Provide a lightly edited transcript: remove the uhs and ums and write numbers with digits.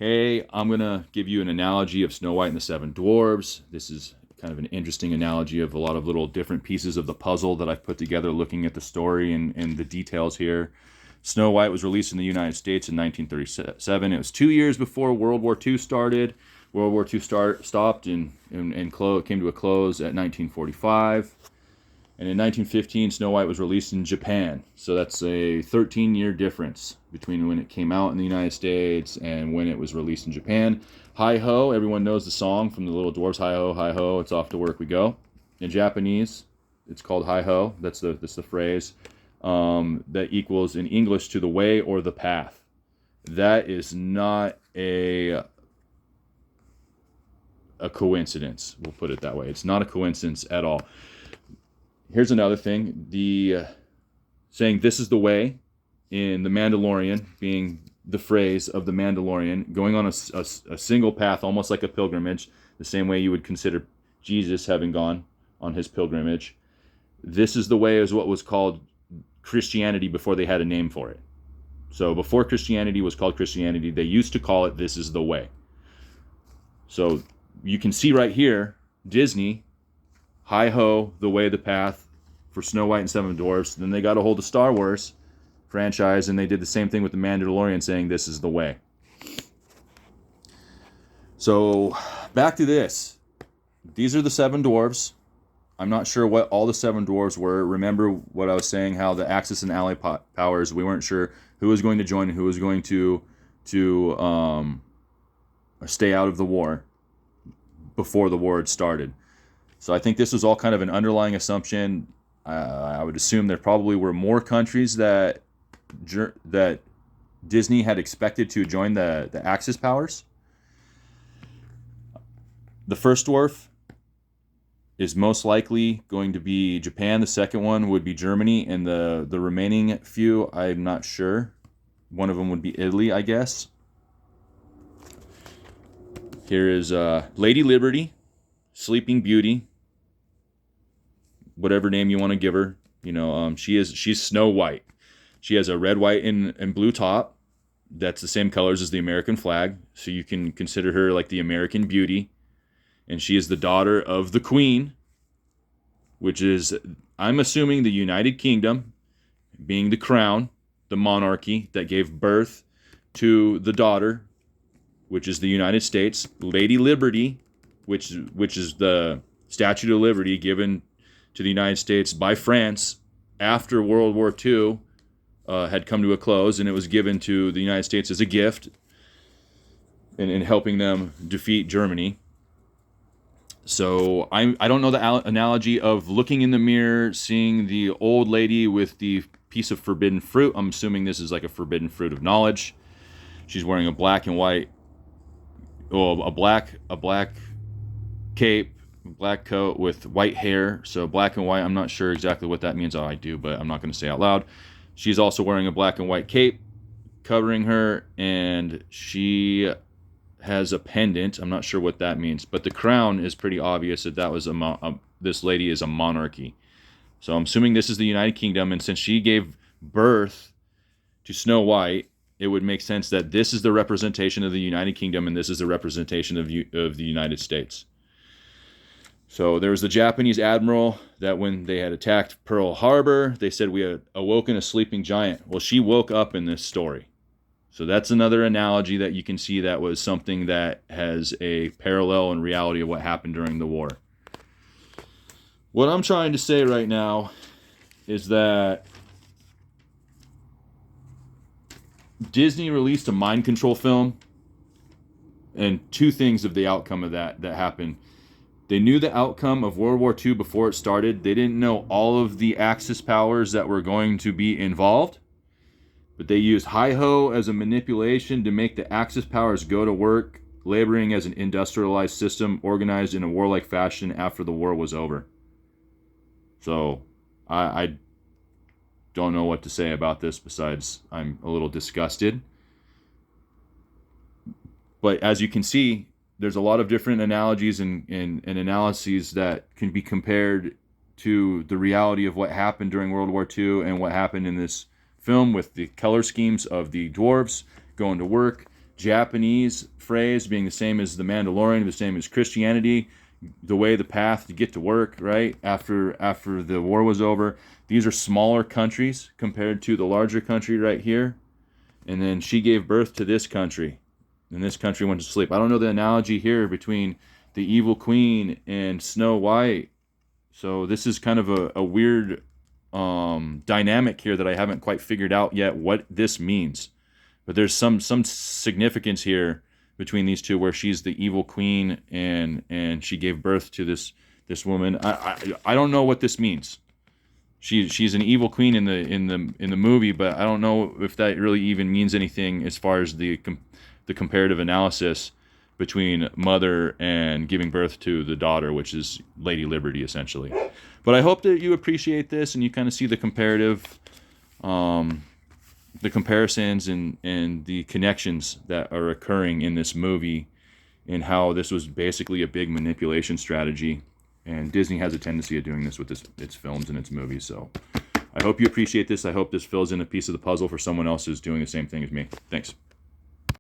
Hey, I'm going to give you an analogy of Snow White and the Seven Dwarfs. This is kind of an interesting analogy of a lot of little different pieces of the puzzle that I've put together looking at the story and the details here. Snow White was released in the United States in 1937. It was 2 years before World War II started. World War II stopped and came to a close at 1945. And in 1915, Snow White was released in Japan. So that's a 13-year difference between when it came out in the United States and when it was released in Japan. Hi Ho, everyone knows the song from the Little Dwarfs. Hi ho, it's off to work we go. In Japanese, it's called Hi Ho. That's the phrase that equals in English to the way or the path. That is not a coincidence. We'll put it that way. It's not a coincidence at all. Here's another thing, the saying this is the way in The Mandalorian being the phrase of The Mandalorian, going on a single path, almost like a pilgrimage, the same way you would consider Jesus having gone on his pilgrimage. This is the way is what was called Christianity before they had a name for it. So before Christianity was called Christianity, they used to call it this is the way. So you can see right here, Disney, hi ho, the way, the path for Snow White and Seven Dwarfs. Then they got a hold of Star Wars franchise and they did the same thing with the Mandalorian, saying this is the way. So back to this. These are the seven dwarves. I'm not sure what all the seven dwarves were. Remember what I was saying, how the Axis and Ally powers, we weren't sure who was going to join and who was going to stay out of the war before the war had started. So I think this was all kind of an underlying assumption. I would assume there probably were more countries that Disney had expected to join the Axis powers. The first dwarf is most likely going to be Japan. The second one would be Germany, and the remaining few, I'm not sure. One of them would be Italy, I guess. Here is Lady Liberty, Sleeping Beauty, whatever name you want to give her. She's Snow White. She has a red, white, and blue top. That's the same colors as the American flag. So you can consider her like the American beauty. And she is the daughter of the Queen, which is, I'm assuming, the United Kingdom, being the crown, the monarchy that gave birth to the daughter, which is the United States. Lady Liberty, which is the Statue of Liberty given to the United States by France after World War II had come to a close, and it was given to the United States as a gift in helping them defeat Germany. So I don't know the analogy of looking in the mirror, seeing the old lady with the piece of forbidden fruit. I'm assuming this is like a forbidden fruit of knowledge. She's wearing a black and white, a black cape, black coat with white hair. So black and white, I'm not sure exactly what that means. I do, but I'm not going to say out loud. She's also wearing a black and white cape covering her, and she has a pendant. I'm not sure what that means, but the crown is pretty obvious that was this lady is a monarchy. So I'm assuming this is the United Kingdom, and since she gave birth to Snow White, it would make sense that this is the representation of the United Kingdom and this is the representation of the United States. So there was the Japanese admiral that when they had attacked Pearl Harbor, they said we had awoken a sleeping giant. Well, she woke up in this story. So that's another analogy that you can see that was something that has a parallel in reality of what happened during the war. What I'm trying to say right now is that Disney released a mind control film, and two things of the outcome of that happened. They knew the outcome of World War II before it started. They didn't know all of the Axis powers that were going to be involved, but they used hi-ho as a manipulation to make the Axis powers go to work, laboring as an industrialized system organized in a warlike fashion after the war was over. So I don't know what to say about this besides I'm a little disgusted. But as you can see, there's a lot of different analogies and analyses that can be compared to the reality of what happened during World War II and what happened in this film with the color schemes of the dwarves going to work, Japanese phrase being the same as the Mandalorian, the same as Christianity, the way, the path to get to work, right? After the war was over. These are smaller countries compared to the larger country right here. And then she gave birth to this country. And this country went to sleep. I don't know the analogy here between the evil queen and Snow White. So this is kind of a weird dynamic here that I haven't quite figured out yet what this means. But there's some significance here between these two, where she's the evil queen and she gave birth to this woman. I don't know what this means. She's an evil queen in the movie, but I don't know if that really even means anything as far as the comparative analysis between mother and giving birth to the daughter, which is Lady Liberty essentially. But I hope that you appreciate this and you kind of see the comparative, the comparisons and the connections that are occurring in this movie, and how this was basically a big manipulation strategy. And Disney has a tendency of doing this with its films and its movies. So I hope you appreciate this. I hope this fills in a piece of the puzzle for someone else who's doing the same thing as me. Thanks.